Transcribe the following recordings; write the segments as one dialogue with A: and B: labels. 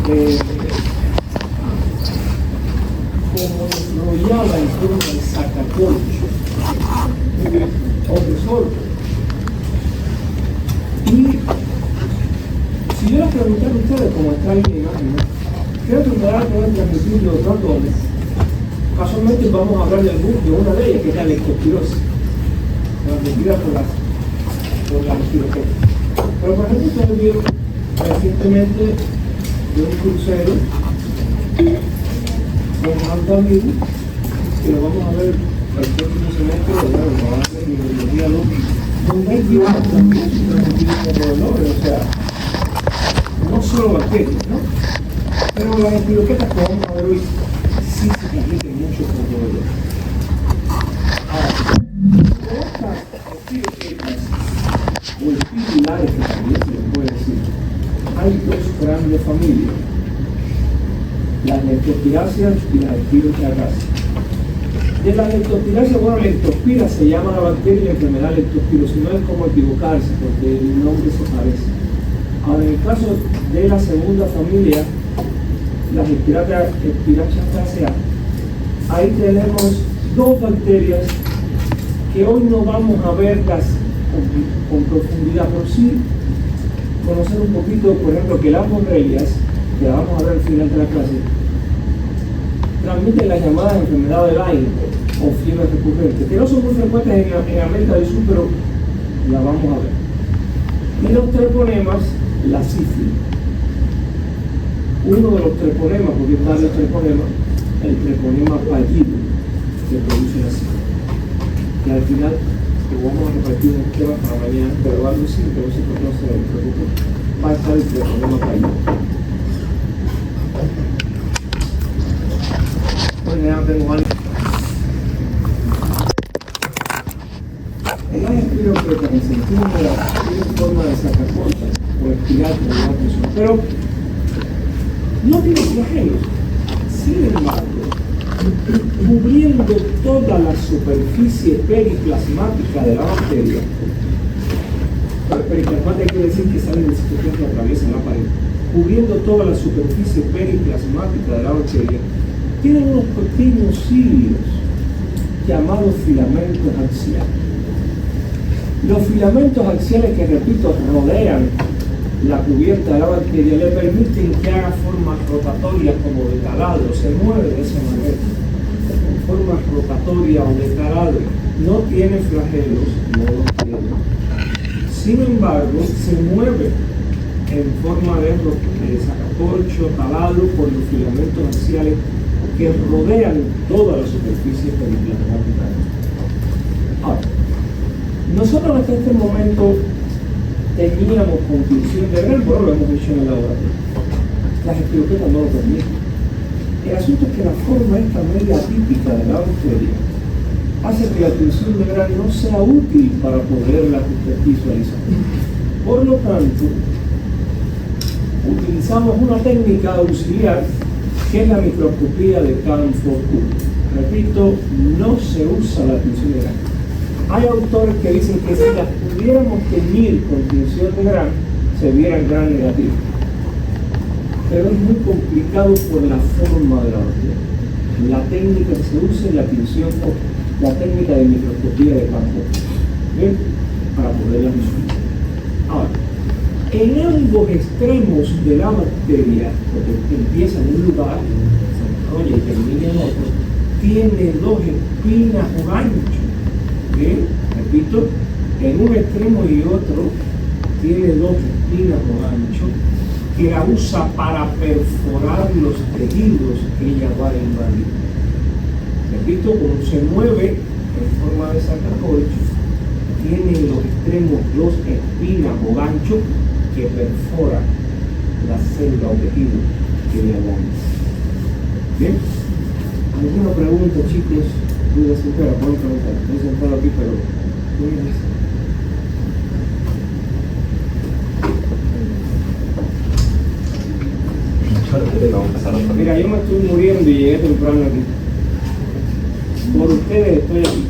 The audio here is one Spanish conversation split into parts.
A: eh, como enrollada en forma de sacacorcho o resorte. Y si yo les preguntara a ustedes, como está ahí en la imagen, ¿qué enfermedades pueden transmitir los ratones? Casualmente vamos a hablar de una de ellas, que es la leptospirosis, transmitida por las espiroquetas. Pero por ejemplo, ustedes vieron recientemente de un crucero con Antonio, que lo vamos a ver el próximo semestre, lo vamos a ver en biología lógica, donde hay virus transmitidos por dolores, o sea, no solo bacterias, ¿no? Pero las espiroquetas que vamos a ver hoy sí se transmiten mucho por dolores. Ahora, estas espiroquetas o espilares, que también se les puede decir, hay dos grandes familias, las leptospiráceas y las espirocharáceas. De la leptospiraceae, bueno, leptospira se llama la bacteria y la enfermedad leptospirosis, no es como equivocarse porque el nombre se parece. Ahora, en el caso de la segunda familia, las espirocharáceas, ahí tenemos dos bacterias que hoy no vamos a verlas con profundidad, pero sí conocer un poquito, por ejemplo, que las borrelias, que la vamos a ver al final de la clase, transmiten las llamadas enfermedades de Lyme o fiebre recurrente, que no son muy frecuentes en América del Sur, pero la vamos a ver. Y los treponemas, la sífilis. Uno de los treponemas, porque hay varios treponemas, el treponema fallido, que produce la sífilis. Y al final, que vamos a repartir un tema para mañana, pero algo simple, no se preocupen, va a estar el treponema fallido. Ya tengo algo. En las espiroquetas, en sentido general, tienen forma de sacacorcho o espiral, pero no tiene flagelos. Sin embargo, cubriendo toda la superficie periplasmática de la bacteria, periplasmática quiere decir que sale del citoplasma que atraviesa la pared, cubriendo toda la superficie periplasmática de la bacteria, tienen unos pequeños cilios llamados filamentos axiales. Los filamentos axiales, que repito, rodean la cubierta de la bacteria, le permiten que haga formas rotatorias como de taladro, se mueve de esa manera, en forma rotatoria o de taladro. No tiene flagelos, no los tiene. Sin embargo, se mueve en forma de sacacorcho, taladro, por los filamentos axiales que rodean toda la superficie periplasmática. Ahora, nosotros hasta este momento teníamos conclusión de gran, bueno, lo hemos dicho en el laboratorio. Las espiroquetas no lo permiten. El asunto es que la forma esta media atípica de la bacteria hace que la tinción de gran no sea útil para poderla visualizar. Por lo tanto, utilizamos una técnica auxiliar que es la microscopía de campo oculto. Repito, no se usa la tinción de gran. Hay autores que dicen que si las pudiéramos teñir con tinción de gran, se viera el gran negativo. Pero es muy complicado por la forma de la bacteria. La técnica que se usa es la tinción, la técnica de microscopía de campo oculto. ¿Bien? Para poderla visualizar. Ahora, en ambos extremos de la bacteria, porque empieza en un lugar, se enrolla y termina en otro, tiene dos espinas o ganchos. ¿Bien? Repito, en un extremo y otro tiene dos espinas o ganchos que la usa para perforar los tejidos que ella va a invadir. Repito, como se mueve en forma de sacacorcho, tiene en los extremos dos espinas o ganchos que perfora la célula o tejido que le avanza. ¿Bien? ¿Alguna pregunta, chicos? Duda sincera, pueden preguntar. Estoy sentado aquí, pero mira, yo me estoy muriendo y llegué temprano aquí. Por ustedes estoy aquí.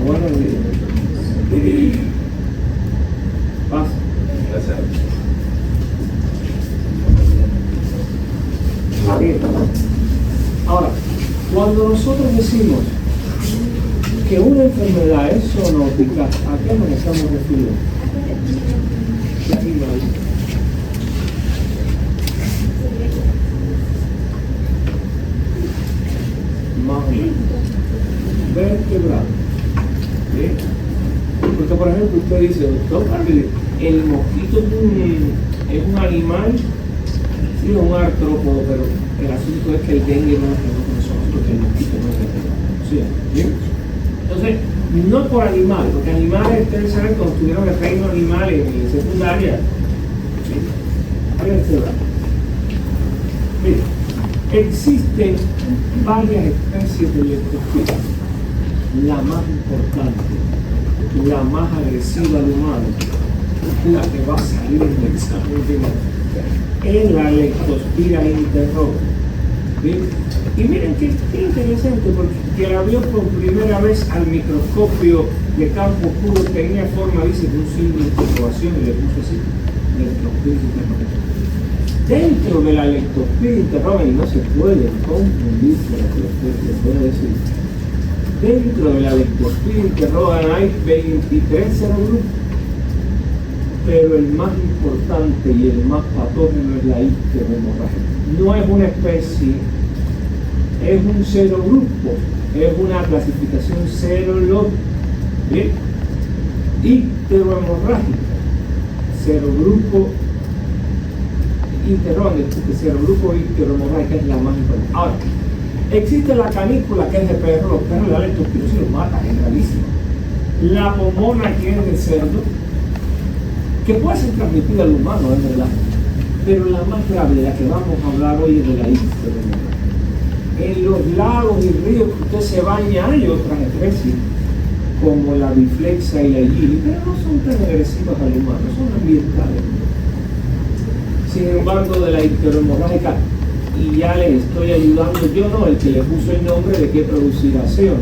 A: Buenos días. Pasa. Gracias. Ahora, cuando nosotros decimos que una enfermedad es zoonótica, ¿a qué nos estamos refiriendo? ¿Qué animal? Más o menos. Vertebrado. ¿Sí? Porque, por ejemplo, usted dice, doctor, el mosquito es un animal, sí, es un artrópodo, pero el asunto es que el dengue no es que nosotros, que el mosquito no es vertebrado. ¿Sí? ¿Bien? Entonces, no por animal, porque animales, ustedes saben, cuando estuvieron el reino animal en secundaria, ¿sí? Vertebrado. Mira, existen varias especies de leptospiras. La más importante, la más agresiva al humano, la que va a salir en el examen final, es la Leptospira interroga. ¿Sí? Y miren qué interesante, porque la vio por primera vez al microscopio de campo oscuro, tenía forma, dice, de un signo de interrogación, y le puso así, Leptospira interroga. Dentro de la Leptospira interroga, y no se puede confundir con lo que les voy a decir, dentro de la Leptospira interroga hay 23 serogrupos, pero el más importante y el más patógeno es la icteromorragia. No es una especie, es un serogrupo, es una clasificación serológica. ¿Bien? Icterohemorrágica, serogrupo serogrupo icterohemorrágica es la más importante. Ahora, existe la canícula, que es de perro, los perros le dan leptospirosis y los matan, es gravísimo. La pomona, que es de cerdo, que puede ser transmitida al humano, es verdad, pero la más grave, de la que vamos a hablar hoy, es de la icteromorragia. En los lagos y ríos que usted se baña hay otras especies, como la biflexa y la igili, pero no son tan agresivas al humano, son ambientales. Sin embargo, de la icteromorrágica, y ya les estoy ayudando, yo no, el que le puso el nombre de qué produciración.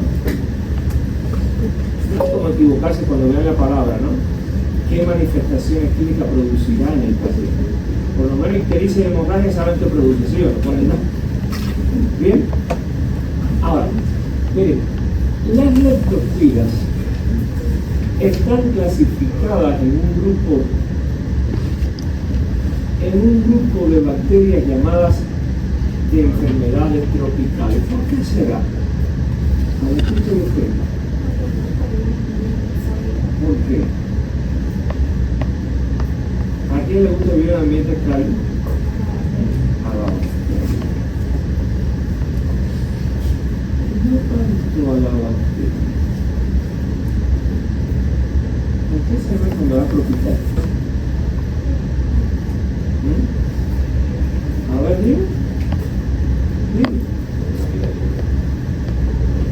A: No es como equivocarse cuando vean la palabra, ¿no? ¿Qué manifestaciones clínicas producirá en el paciente? Por lo menos ictericia y hemorragia saben qué produce, ¿sí o no? Pues no. Bien. Ahora, miren, las leptospiras están clasificadas en un grupo de bacterias llamadas de enfermedades tropicales. ¿Por qué será? A ver, escuchen ustedes. ¿Por qué? ¿A quién le gusta vivir en ambientes cálidos? Abajo. No tanto a la bacteria. ¿A qué se ve cuando va a tropical? A ver, dime.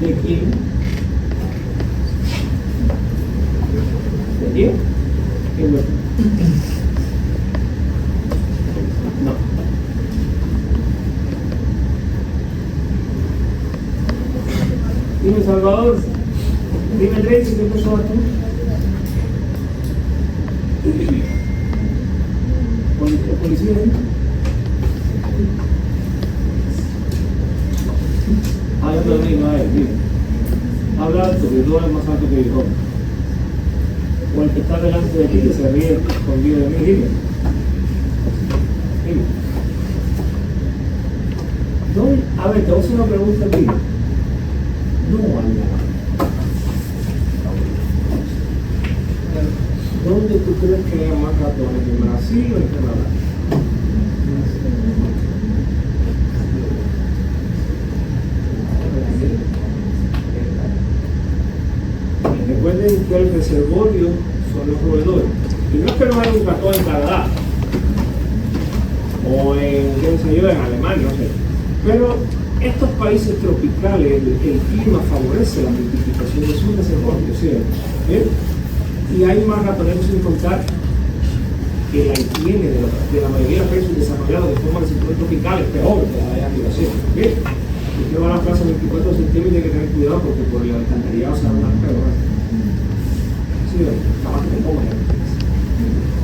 A: ¿De quién? ¿De quién? ¿Qué bueno? No. Dime, Salvador. Dime, Tracy, ¿qué persona tú? ¿Policía? Ah, yo también, no es, dime. Habla alto, que tú eres más alto que yo. O el que está delante de ti, que se ríe escondido de mí, dime. Dime. ¿Dónde? A ver, te voy a hacer una pregunta a ti. No, Alba. ¿Dónde tú crees que hay más ratones? ¿En Brasil o en Canadá? Recuerden que el reservorio son los roedores. Y no es que no haya un ratón en Canadá o en Alemania, no sé. Pero estos países tropicales, el clima favorece la multiplicación de sus reservorios, ¿cierto? ¿Bien? Y hay más ratones, sin contar que la higiene de la mayoría de los países desarrollados de forma de sectores tropicales es peor que la de arriba, ¿cierto? ¿Bien? Si usted va a la plaza 24 de septiembre, tiene que tener cuidado porque por el alcantarillado se van a dar peor. Sí, capaz que me ponga.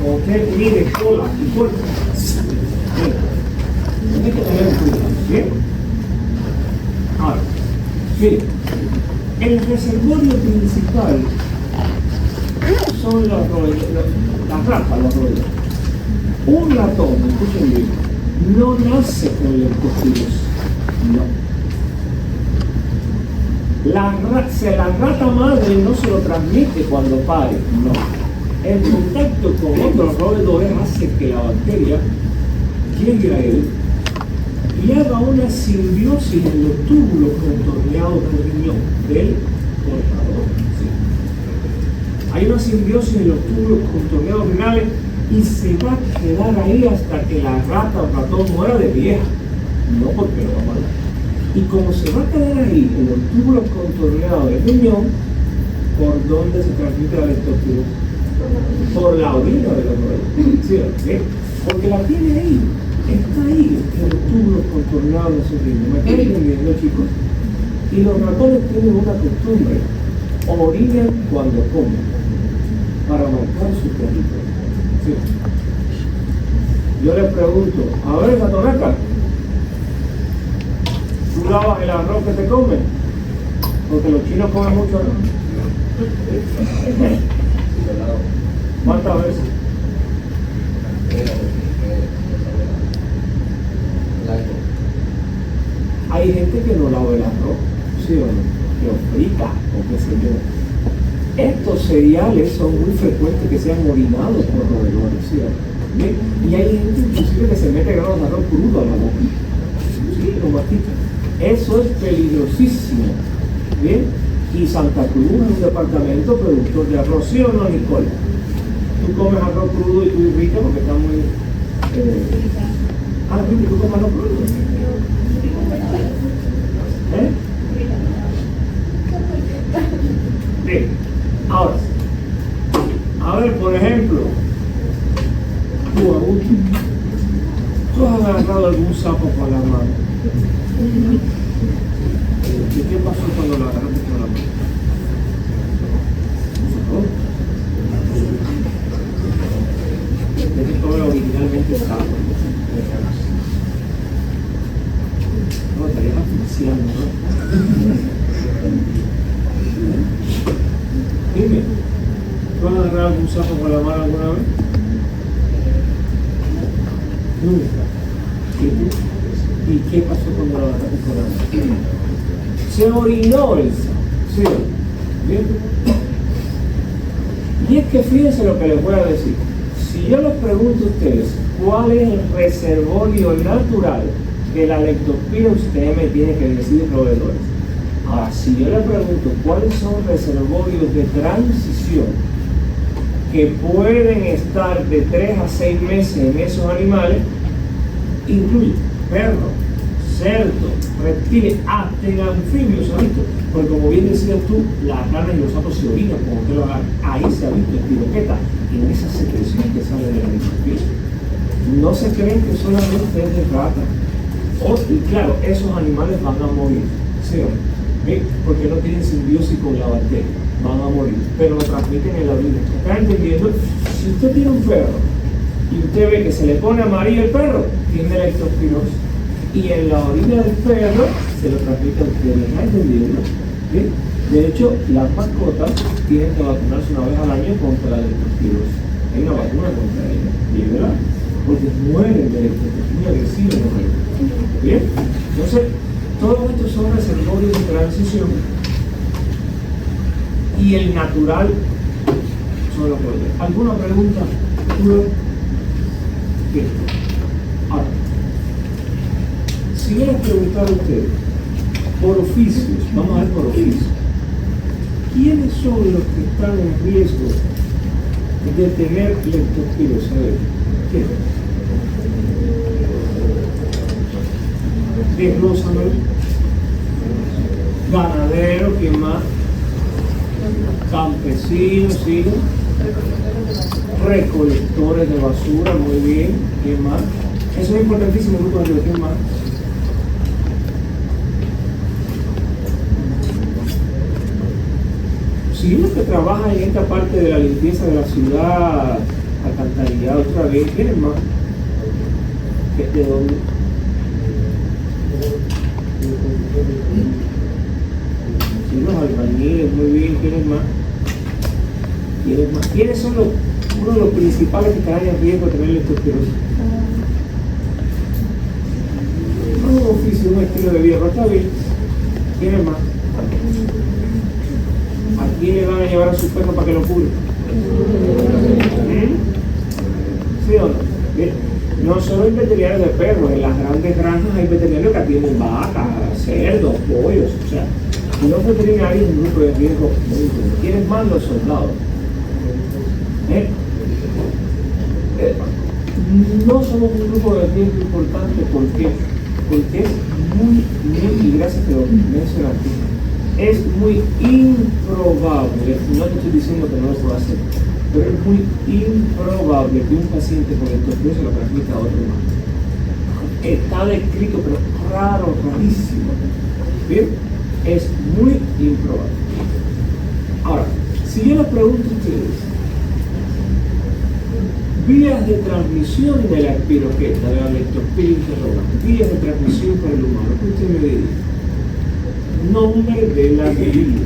A: O usted mide cola y puertas. Bien. Tiene que tener cuidado, ¿bien? Mire, el reservorio principal son las ratas, los roedores. Un ratón, escuchen bien, no nace con leptospirosis, no. La rata madre no se lo transmite cuando pare, no. El contacto con otros roedores hace que la bacteria llegue a él y haga una simbiosis en los túbulos contorneados del riñón del portador. ¿Sí? Hay una simbiosis en los túbulos contorneados renales y se va a quedar ahí hasta que la rata o ratón muera de vieja, no porque lo va a matar. Y como se va a quedar ahí en los túbulos contorneados del riñón, ¿por dónde se transmite la leptospirosis? Por la orina de los roedores. ¿Sí? ¿Sí? Porque la tiene ahí, está ahí, en los túbulos contorneados de su riñón. ¿Me están entendiendo, chicos? Y los ratones tienen una costumbre: orinan cuando comen, para marcar su territorio. ¿Sí? Yo les pregunto, a ver, ratonaca, ¿tú lavas el arroz que te comen? Porque los chinos comen mucho arroz. ¿Cuántas veces? Hay gente que no lava el arroz, ¿sí o no? Que lo frita, o qué sé yo. Estos cereales son muy frecuentes que sean orinados por roedores, ¿sí o no? ¿Bien? Y hay gente inclusive que se mete granos de arroz crudo a la boca. Sí, lo mastica. Eso es peligrosísimo. ¿Bien? Y Santa Cruz es un departamento productor de arroz, ¿sí o no, Nicole? Tú comes arroz crudo y tú irritas porque está muy... ¿tú comes arroz crudo? ¿Eh? Bien. Ahora, a ver, por ejemplo, tú has agarrado algún sapo con la mano. ¿Qué pasó cuando lo agarraste con la mano? Esto era originalmente sapo. No, estarías asfixiando, ¿no? Dime, ¿tú has agarrado algún sapo con la mano alguna vez? Nunca. ¿Y qué pasó cuando lo agarraste con la mano? Se orinó el sapo, ¿sí? ¿Bien? Y es que fíjense lo que les voy a decir. Si yo les pregunto a ustedes cuál es el reservorio natural de la leptospira, ustedes me tienen que decir roedores. Ahora, si yo les pregunto cuáles son reservorios de transición que pueden estar de 3 a 6 meses en esos animales, incluye perros, cerdos, reptiles, hasta en anfibios, ¿se ha visto? Porque como bien decías tú, las ranas y los sapos se orinan, como usted lo haga, ahí se ha visto espiroqueta, en esa secreción que sale de la leptospira. No se creen que solamente es de rata. Y claro, esos animales van a morir, ¿sí? ¿Ven? Porque no tienen simbiosis con la bacteria, van a morir, pero lo transmiten en la orina. ¿Están entendiendo? Si usted tiene un perro y usted ve que se le pone amarillo el perro, tiene leptospirosis. Y en la orina del perro se lo transmite a usted. ¿Están entendiendo? ¿Bien? De hecho, las mascotas tienen que vacunarse una vez al año contra la leptospirosis. Hay una vacuna contra ella, ¿verdad? Porque mueren de leptospirosis, muy agresiva. ¿Bien? Entonces, todos estos son reservorios de transición y el natural son los roedores. ¿Alguna pregunta? Bien. Ahora, si yo les preguntara a ustedes por oficios, vamos a ver por oficios, ¿quiénes son los que están en riesgo de tener leptospirosis? A ver, ¿quién? Desglósame. Ganadero, ¿quién más? Campesinos, ¿sí? Recolectores de basura, muy bien. ¿Quién más? Eso es importantísimo, grupo de ¿quién más? Sí, los que trabajan en esta parte de la limpieza de la ciudad, alcantarillado, otra vez, ¿quién más? ¿De dónde? Sí, los albañiles, muy bien, ¿quiénes más? ¿Quiénes más? ¿Quiénes son uno de los principales que estarán en riesgo de tener leptospirosis? No es un oficio, un estilo de vida, pero está bien. ¿Quiénes más? ¿A quién le van a llevar a su perro para que lo cure? ¿Sí o no? Bien. No solo hay veterinarios de perros, en las grandes granjas hay veterinarios que atienden vacas, cerdos, pollos, o sea, los veterinarios es un grupo de riesgo muy importante. ¿Quiénes más? Los soldados. No somos un grupo de riesgo importante, ¿por qué? Porque es muy, y gracias que lo mencionaste, es muy improbable, no te estoy diciendo que no lo pueda hacer, pero es muy improbable que un paciente con leptospirosis lo transmita a otro humano. Está descrito, pero raro, rarísimo. Bien, es muy improbable. Ahora, si yo les pregunto a ustedes, vías de transmisión de la espiroqueta, de la leptospirosis rodante, vías de transmisión para el humano, ¿qué usted me diría? Nombre de las vías.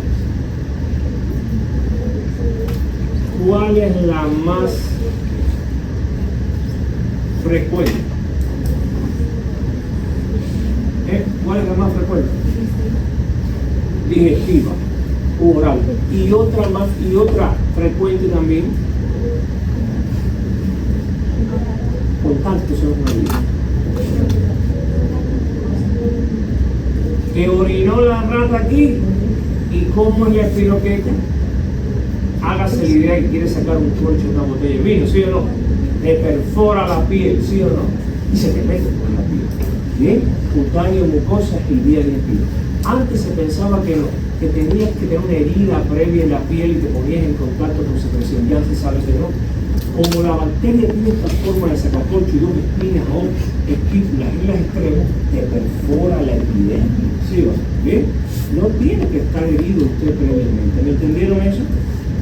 A: ¿Cuál es la más frecuente? ¿Cuál es la más frecuente? Digestiva, oral. Y otra frecuente también, contacto son una vía. Que orinó la rata aquí, y cómo es la espiroqueta. Hágase la idea que quiere sacar un corcho de una botella de vino, ¿sí o no? Te perfora la piel, ¿sí o no? Y se te mete por la piel. Bien, cutáneo, mucosa y vía digestiva. Antes se pensaba que no, que tenías que tener una herida previa en la piel y te ponías en contacto con secreción. Ya se sabe que no. Como la bacteria tiene esta forma de sacacorcho y dos espinas o estípulas en los extremos, te perfora la epidermis. ¿Sí o no? Bien, no tiene que estar herido usted previamente. ¿Me entendieron eso?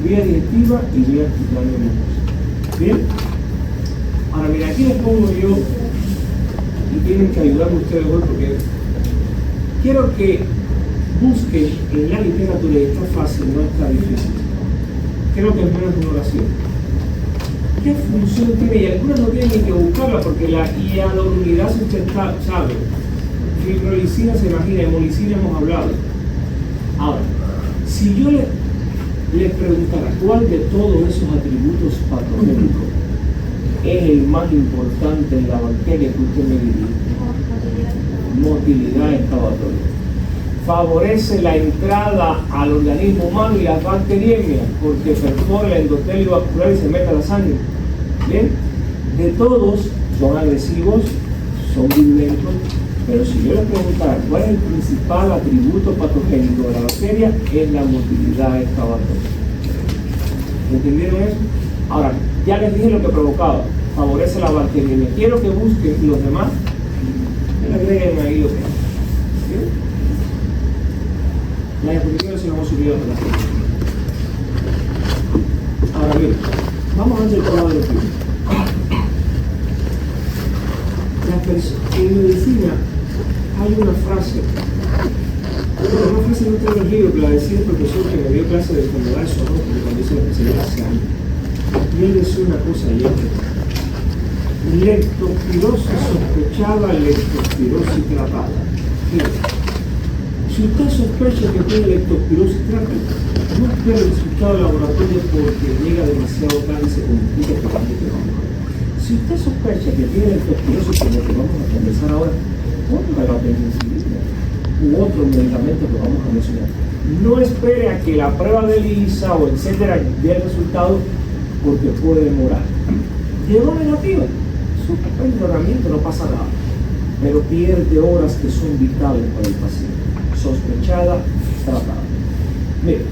A: Vía digestiva y vía cutánea mucosa. Bien. Ahora, mira, aquí les pongo yo, y tienen que ayudarme ustedes hoy porque quiero que busquen en la literatura, y está fácil, no está difícil. Creo que es menos de una oración. ¿Qué función tiene? Y algunas no tienen ni que buscarla porque la hialuronidasa usted sabe. Fibriolisina se imagina, hemolicina hemos hablado. Ahora, si yo les preguntara cuál de todos esos atributos patogénicos es el más importante en la bacteria que usted me diría, motilidad excavatoria. Favorece la entrada al organismo humano y las bacteriemias porque perfora el endotelio vascular y se mete a la sangre. Bien, de todos son agresivos, son violentos, pero si yo les preguntara cuál es el principal atributo patogénico de la bacteria, es la motilidad excavatoria. ¿Entendieron eso? Ahora, ya les dije lo que provocaba, favorece la bacteriemia. Quiero que busquen los demás, que le agreguen ahí lo que es. Las diapositivas se nos hemos subido a la serie. Ahora bien, vamos a hacer el cuadro de los en medicina hay una frase no está en el libro, que la decía el profesor que me dio clase de enfermedades zoonóticas cuando hice la especialidad hace años. Y él decía una cosa ayer: leptospirosis sospechada, leptospirosis tratada. Si usted sospecha que tiene leptospirosis, trátela. No espere el resultado del laboratorio porque llega demasiado tarde y se complica por la que vamos a ver. Si usted sospecha que tiene leptospirosis, como lo que vamos a conversar ahora, ponga la penicilina u otro medicamento que vamos a mencionar. No espere a que la prueba de ELISA o etcétera dé el resultado porque puede demorar. Llegó negativa, suspende el tratamiento, no pasa nada, pero pierde horas que son vitales para el paciente. Sospechada, tratada. Mire,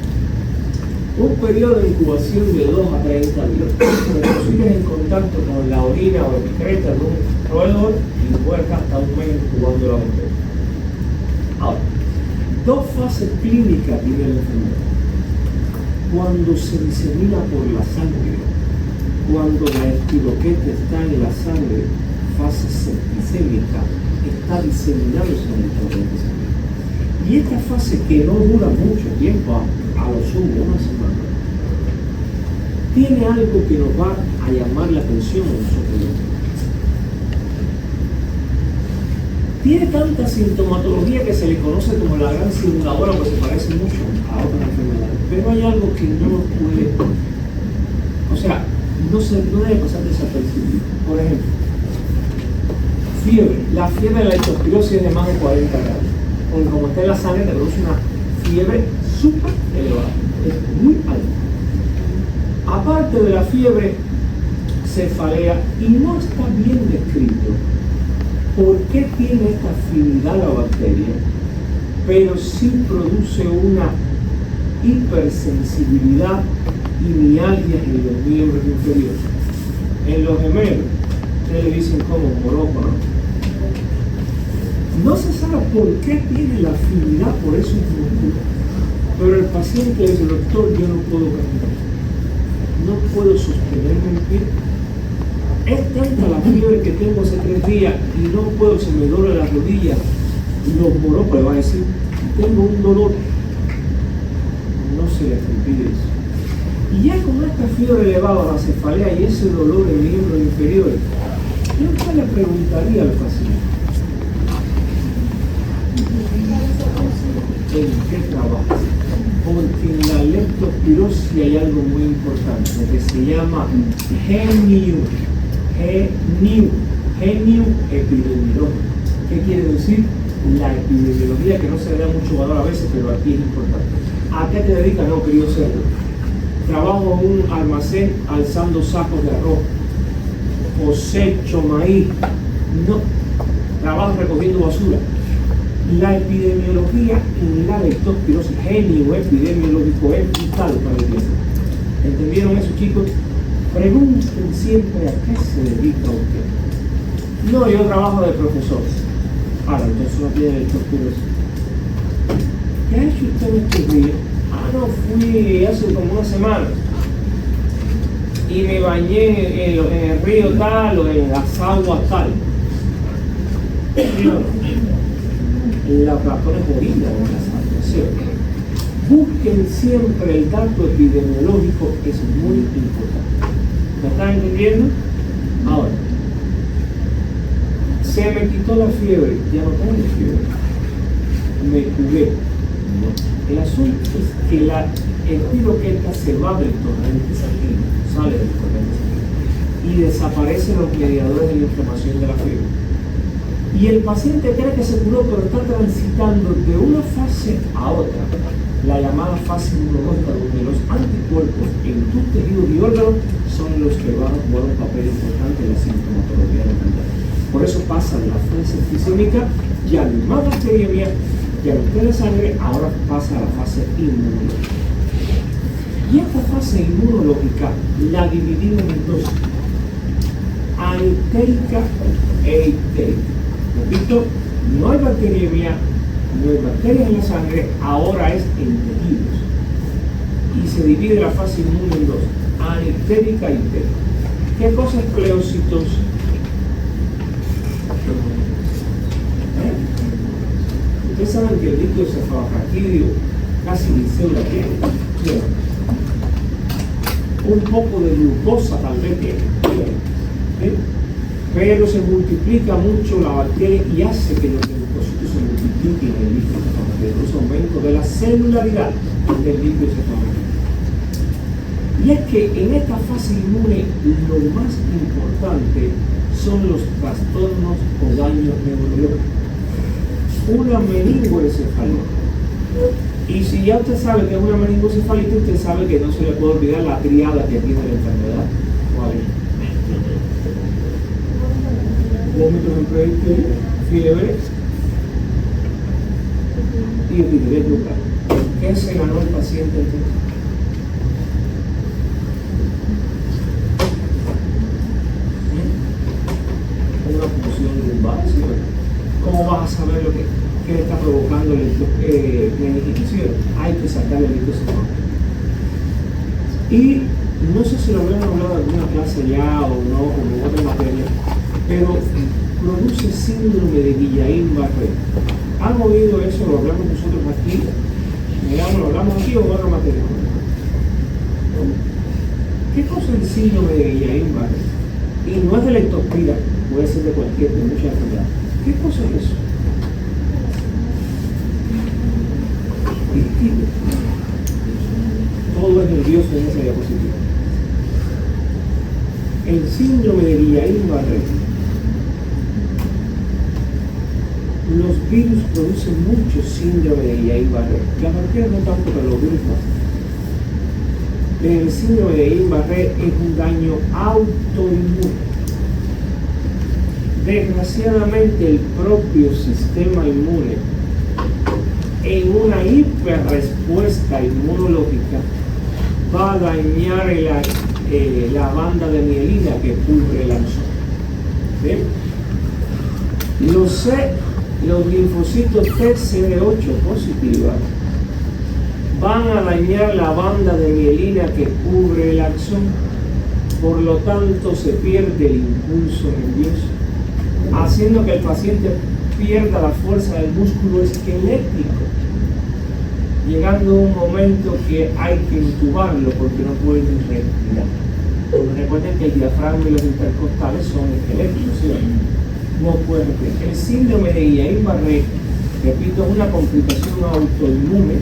A: un periodo de incubación de 2 a 30 días. Te sigues en contacto con la orina o excreta de un roedor y puede estar hasta un mes incubando la bacteria. Ahora, 2 fases clínicas tiene la enfermedad. Cuando se disemina por la sangre, cuando la espiroqueta está en la sangre, fase septicémica, está diseminándose en el torrente sanguíneo. Y Y esta fase, que no dura mucho tiempo, a lo sumo una semana, tiene algo que nos va a llamar la atención a nosotros. Tiene tanta sintomatología que se le conoce como la gran simuladora, porque se parece mucho a otras enfermedades. Pero hay algo que no puede, o sea, no debe pasar desapercibido. Por ejemplo, fiebre. La fiebre de la leptospirosis es de más de 40 grados. Porque como está en la sangre, te produce una fiebre súper elevada. Es muy alta. Aparte de la fiebre, cefalea, y no está bien descrito por qué tiene esta afinidad la bacteria, pero sí produce una hipersensibilidad y mialgias en los miembros inferiores. En los gemelos, ustedes le dicen como moroco, ¿no? No se sabe por qué tiene la afinidad por esos músculos, pero el paciente dice: doctor, yo no puedo caminar, no puedo sostenerme en pie. Es tanta la fiebre que tengo hace 3 días y no puedo, se me duele la rodilla. Los morocos le van a decir: tengo un dolor. No se les impide eso. Y ya con esta fiebre elevada, la cefalea y ese dolor en miembros inferiores, yo le preguntaría al paciente: ¿en qué trabajas? Porque en la leptospirosis hay algo muy importante que se llama GNU epidemiológico. ¿Qué quiere decir? La epidemiología, que no se le da mucho valor a veces, pero aquí es importante. ¿A qué te dedicas? No, querido cerdo. Trabajo en un almacén alzando sacos de arroz, cosecho maíz. No, trabajo recogiendo basura. La epidemiología en la leptospirosis, genio epidemiológico, es vital para la iglesia. ¿Entendieron eso, chicos? Pregunten siempre a qué se dedica usted. No, yo trabajo de profesor. Ahora, entonces no tiene leptospirosis. ¿Qué ha hecho usted en estos días? No, fui hace como una semana y me bañé en el río tal o en las aguas tal. La razón es horrible en las aguas, ¿cierto? Busquen siempre el dato epidemiológico, que es muy importante. ¿Me están entendiendo? Ahora, se me quitó la fiebre, ya no tengo fiebre, me curé. ¿No? El asunto es que el piroqueta se va del torrente sanguíneo, sale del torrente sanguíneo y desaparecen los mediadores de la inflamación de la fiebre. Y el paciente cree que se curó, pero está transitando de una fase a otra, la llamada fase inmunológica, donde los anticuerpos en tus tejidos y órganos son los que van a jugar un papel importante en la sintomatología de la enfermedad. Por eso pasa de la fase fisémica, ya no hay más bacteriemia, ya no tiene sangre, ahora pasa a la fase inmunológica. Y esta fase inmunológica la dividimos en dos: anitérica e ictérica. Repito, no hay bacteriemia, no hay bacterias en la sangre, ahora es en tejidos. Y se divide la fase inmune en dos: anitérica e ictérica. ¿Qué cosa es pleocitosis? Ustedes saben que el líquido cefalorraquídeo casi ni célula tiene. Un poco de glucosa tal vez tiene. ¿Sí? Pero se multiplica mucho la bacteria y hace que los leucocitos se multipliquen en el líquido cefalorraquídeo. Es un aumento de la celularidad del líquido cefalorraquídeo. Y es que en esta fase inmune lo más importante son los trastornos o daños neurológicos. Una meningoencefalitis. Y si ya usted sabe que es una meningoencefalitis, usted sabe que no se le puede olvidar la triada que tiene la enfermedad. ¿Cuál es? Vómitos en peito, fiebre y rigidez local. ¿Qué se ganó el paciente entonces? Una función lumbar, ¿sí? ¿Cómo vas a saber lo que le está provocando la meningitis? Hay que sacar el líquido cefalorraquídeo. Y no sé si lo habían hablado en alguna clase ya o no, como en otra materia, pero produce síndrome de Guillain-Barré. ¿Han oído eso? Lo hablamos nosotros aquí. Miramos, lo hablamos aquí o en otro material. ¿Qué cosa es el síndrome de Guillain-Barré? Y no es de leptospira, puede ser de cualquier, de muchas enfermedades. ¿Qué cosa es eso? Todo es nervioso en esa diapositiva. El síndrome de Guillain-Barré. Los virus producen mucho síndrome de Guillain-Barré. Las bacterias no tanto, pero los virus más. El síndrome de Guillain-Barré es un daño autoinmune. Desgraciadamente, el propio sistema inmune, en una hiperrespuesta inmunológica, va a dañar la banda de mielina que cubre el axón. Los linfocitos TCD8 positivas van a dañar la banda de mielina que cubre el axón, por lo tanto se pierde el impulso nervioso, haciendo que el paciente pierda la fuerza del músculo esquelético, llegando a un momento que hay que intubarlo porque no puede respirar. Porque recuerden que el diafragma y los intercostales son esqueléticos, ¿sí? No puede respirar. El síndrome de Guillain-Barré, repito, es una complicación autoinmune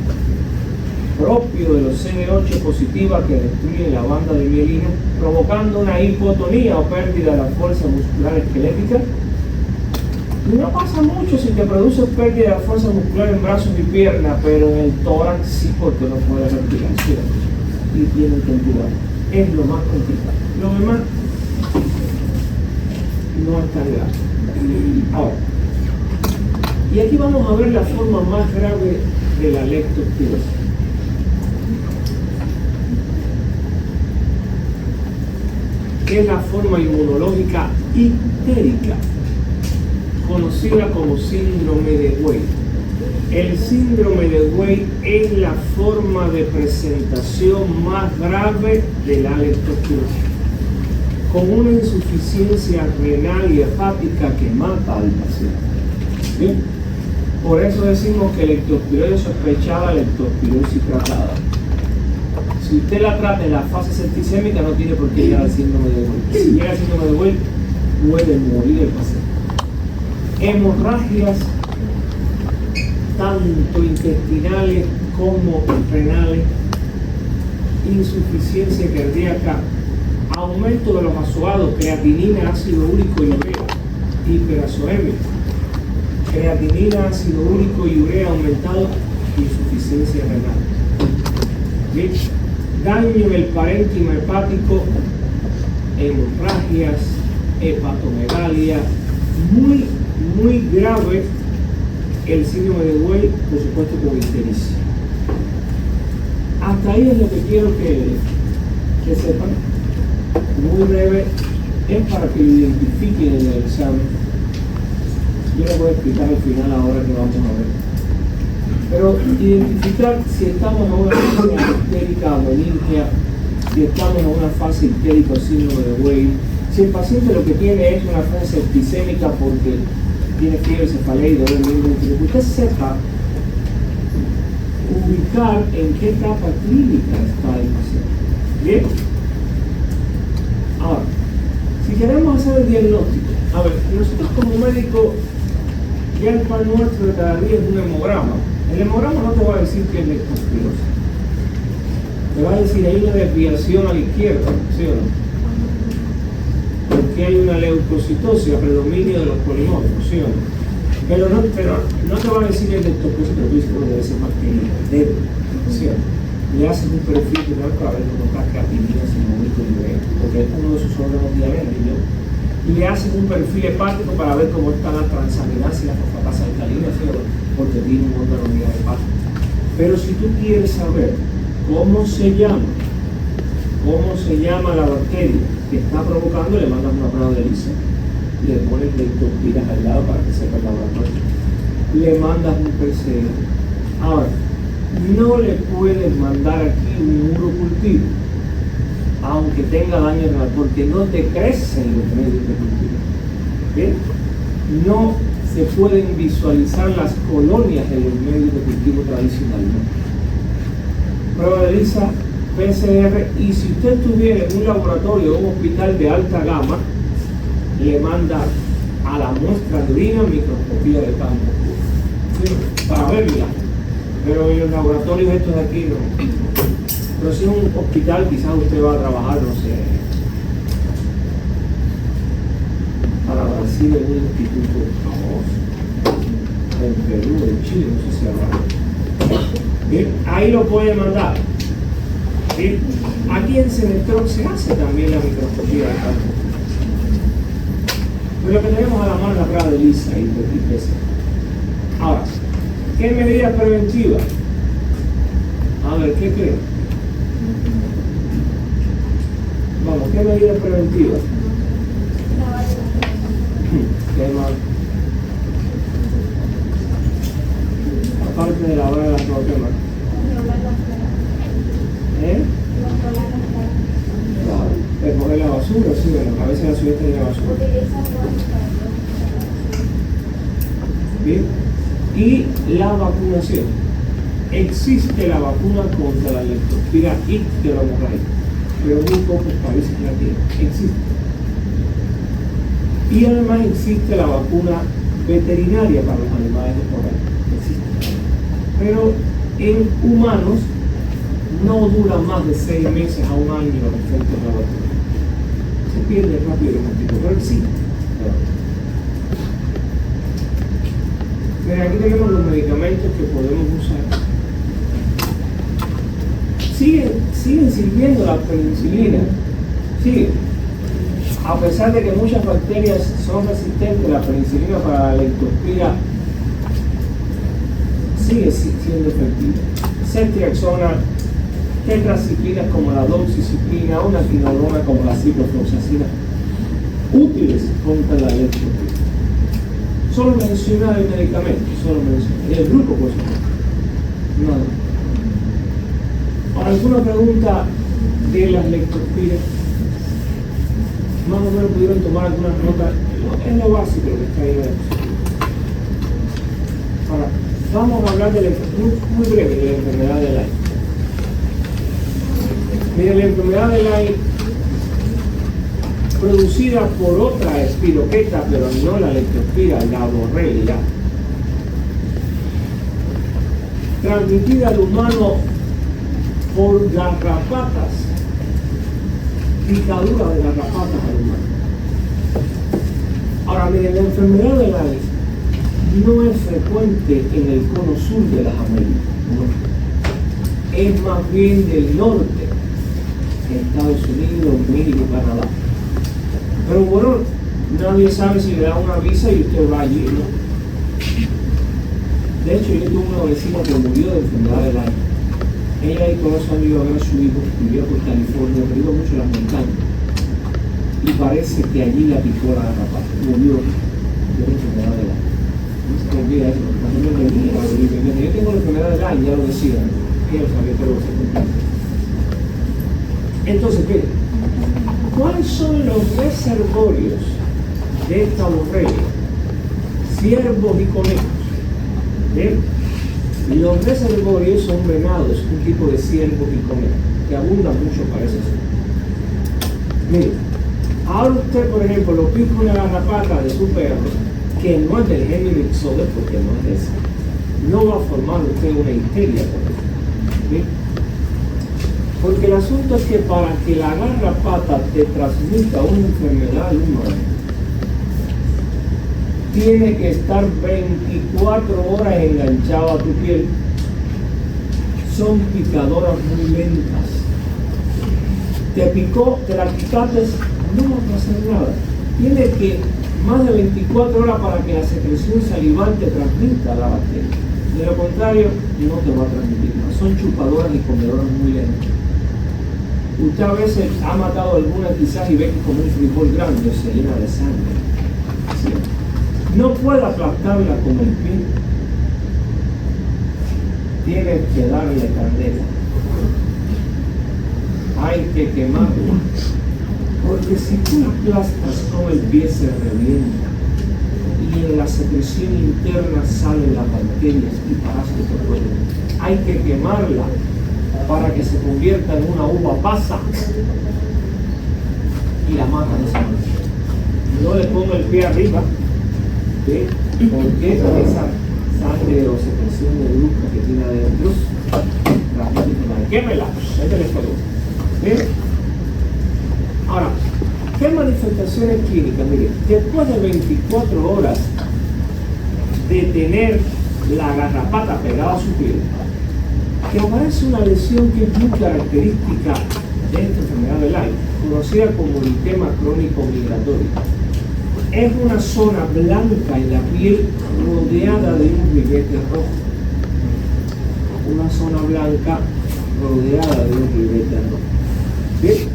A: propio de los CD8 positivas que destruyen la banda de mielina, provocando una hipotonía o pérdida de la fuerza muscular esquelética. Y no pasa mucho si te produce pérdida de la fuerza muscular en brazos y piernas, pero en el tórax sí, porque no puede respirar, ¿sí? Y tiene que intubar. Es lo más complicado. Lo demás no es tan grave. Ahora, y aquí vamos a ver la forma más grave de la leptospirosis. Que es la forma inmunológica ictérica, conocida como síndrome de Weil. El síndrome de Weil es la forma de presentación más grave de la leptospirosis, con una insuficiencia renal y hepática que mata al paciente. ¿Bien? Por eso decimos que leptospirosis sospechada, leptospirosis tratada. Si usted la trata en la fase septicémica, no tiene por qué llegar al síndrome de Weil. Si llega al síndrome de Weil, puede morir el paciente. Hemorragias, tanto intestinales como renales, insuficiencia cardíaca, aumento de los azoados, creatinina, ácido úrico y urea, hiperazoemia, creatinina, ácido úrico y urea aumentados, insuficiencia renal. ¿Bien? Daño en el parénquima hepático, hemorragias, hepatomegalia, muy grave el síndrome de Weil, por supuesto con ictericia. Hasta ahí es lo que quiero que sepan. Muy breve, es para que lo identifiquen en el examen. Yo les voy a explicar al final ahora que vamos a ver. Pero identificar si estamos en una fase ictérica o meningia, si estamos en una fase ictérica o síndrome de Weil, si el paciente lo que tiene es una fase septicémica porque tiene fiebre, cefalea y dolor miembro, que usted sepa ubicar en qué etapa clínica está el paciente. ¿Bien? Ahora, si queremos hacer el diagnóstico, a ver, nosotros como médicos, ya el pan nuestro de cada día es un hemograma. El hemograma no te va a decir que es leptospirosis. Te va a decir hay una desviación a la izquierda, ¿sí o no? Porque hay una leucocitosis, predominio de los polimorfos, ¿sí o no? Pero no te va a decir el leptospirosis, pero tú dices que debe ser bacteria, ¿sí o no? Le haces un perfil general para ver cómo está creatinina, sinómico y urea, porque es uno de sus órganos diaréticos. Y le haces un perfil hepático para ver cómo está la transaminasa y la fosfatasa alcalina, ¿sí o no? Porque tiene un órgano hepático. Pero si tú quieres saber cómo se llama la bacteria que está provocando, le mandas una prueba de ELISA, le pones leptospiras al lado para que sepa el laboratorio, le mandas un PCR. Ahora, no le puedes mandar aquí un urocultivo, aunque tenga daño renal, porque no te crecen los medios de cultivo. ¿Bien? No se pueden visualizar las colonias en los medios de cultivo tradicionalmente. Prueba de ELISA, PCR, y si usted estuviera en un laboratorio o un hospital de alta gama, le manda a la muestra de orina microscopía de campo, ¿sí? Para verla. Pero en los laboratorios estos de aquí no. Pero si es un hospital, quizás usted va a trabajar, no sé, para Brasil en un instituto famoso, en Perú, en Chile, no sé si habrá. Bien, ahí lo puede mandar. Bien, aquí en Cenestrón se hace también la microscopía de campo. Pero lo que tenemos a la mano es la prueba de ELISA y PCR. Ahora, ¿qué medidas preventivas? A ver, ¿qué creen? Vamos, ¿qué medidas preventivas? ¿Qué más? Aparte de lavar las manos, ¿qué más? Claro, recoger la basura, sí, bueno, a veces la ciudad tiene basura. Bien. Y la vacunación. Existe la vacuna contra la leptospira icteromorrágica, pero muy pocos países la tienen. Existe. Y además existe la vacuna veterinaria para los animales de corral. Existe. Pero en humanos no dura más de 6 meses a un año los efectos de la vacuna. Se pierde rápido el efecto, pero existe. Mira, aquí tenemos los medicamentos que podemos usar. Siguen sirviendo la penicilina. Sigue. A pesar de que muchas bacterias son resistentes, la penicilina para la leptospira sigue siendo efectiva. Ceftriaxona, tetraciclinas como la doxiciclina, una quinolona como la ciprofloxacina, útiles contra la leptospira. Solo menciona el medicamento, solo menciona. Y el grupo, por supuesto. Nada. Ahora, ¿alguna pregunta de las leptospiras? Más o menos pudieron tomar algunas notas. Es lo básico lo que está ahí. Ahora, vamos a hablar de muy breve de la enfermedad de Lyme. Mire, la enfermedad de Lyme, producida por otra espiroqueta, pero no la leptospira, la borrelia, transmitida al humano por garrapatas, picadura de garrapatas al humano. Ahora, miren, la enfermedad de Lyme no es frecuente en el cono sur de las Américas, no. Es más bien del norte, Estados Unidos, México, Canadá. Pero bueno, nadie sabe si le da una visa y usted va allí, ¿no? De hecho, yo tuve una vecina que murió de enfermedad de Lyme. Ella y todos sus amigos a ver a su hijo, vivía por California, pero iba mucho a las montañas. Y parece que allí la picó la garrapata, murió de la enfermedad de Lyme. No se me olvida eso, porque cuando me venía, yo tengo la enfermedad de Lyme, ya lo decía, quiero saber, pero se cumple. Entonces, ¿qué? ¿Cuáles son los reservorios de esta borrelia? Ciervos y conejos. ¿Bien? Los reservorios son venados, un tipo de ciervos y conejos, que abunda mucho, parece ser. Mire, ahora usted, por ejemplo, lo pica una garrapata de su perro, que no es del genio Ixodes, porque no es ese, no va a formar usted una histeria por eso. ¿Bien? Porque el asunto es que para que la garrapata te transmita una enfermedad humana, tiene que estar 24 horas enganchado a tu piel. Son picadoras muy lentas. Te picó, te la quitaste, no va a hacer nada. Tiene que más de 24 horas para que la secreción salival te transmita la bacteria. De lo contrario, no te va a transmitir más. Son chupadoras y comedoras muy lentas. Usted a veces ha matado alguna quizás y ve que como un frijol grande se llena de sangre. ¿Sí? No puede aplastarla con el pie. Tienes que darle candela. Hay que quemarla. Porque si tú la aplastas con el pie se revienta. y en la secreción interna salen las bacterias y parásitos del cuerpo. Hay que quemarla para que se convierta en una uva pasa y la matan de esa manera. No le pongo el pie arriba, ¿sí? Porque esa sangre o secreción de glucosa que tiene adentro, quémela, métele fuego. ¿Sí? Ahora, ¿qué manifestaciones clínicas? Mire, después de 24 horas de tener la garrapata pegada a su piel, que aparece una lesión que es muy característica de esta enfermedad de Lyme, conocida como linfoma crónico migratorio. Es una zona blanca en la piel rodeada de un ribete rojo. Una zona blanca rodeada de un ribete rojo. ¿Sí?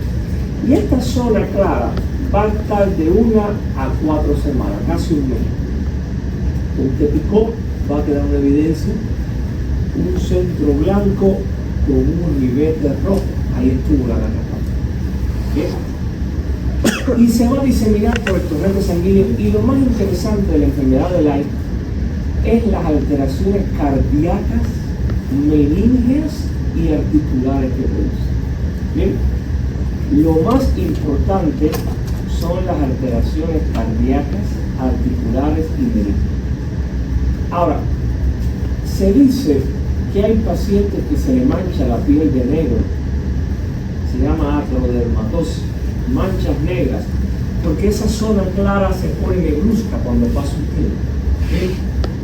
A: Y esta zona clara va a estar de 1 a 4 semanas, casi un mes. Usted picó, va a quedar una evidencia, un centro blanco con un ribete rojo. Ahí estuvo la garrapata. Y se va a diseminar por el torrente sanguíneo. Y lo más interesante de la enfermedad de Lyme es las alteraciones cardíacas, meníngeas y articulares que produce. Bien, lo más importante son las alteraciones cardíacas, articulares y meníngeas. Ahora, se dice que hay pacientes que se le mancha la piel de negro, se llama acrodermatosis, manchas negras, porque esa zona clara se pone negruzca cuando pasa un tiempo.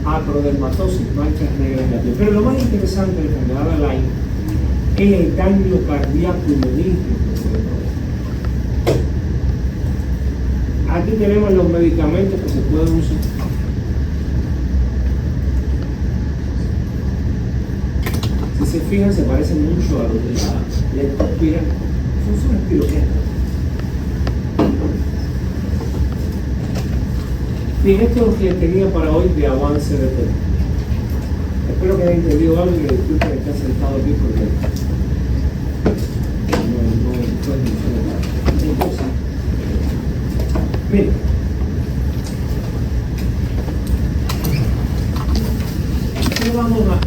A: Acrodermatosis, manchas negras en la piel. Pero lo más interesante de la enfermedad de Lyme es el daño cardíaco y meningeo que puede provocar. Aquí tenemos los medicamentos que se pueden usar. Si se fijan, se parecen mucho a los de la leptospira. Son espiroquetas. Bien, esto es lo que les tenía para hoy de avance de tema. Espero que hayan entendido algo y que disculpen estar sentado aquí porque no es mucho cosa. Miren,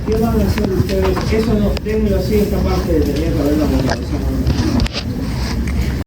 A: ¿qué van a hacer ustedes? Eso no, déjenlo así, esta parte de tenía que haberla mandado.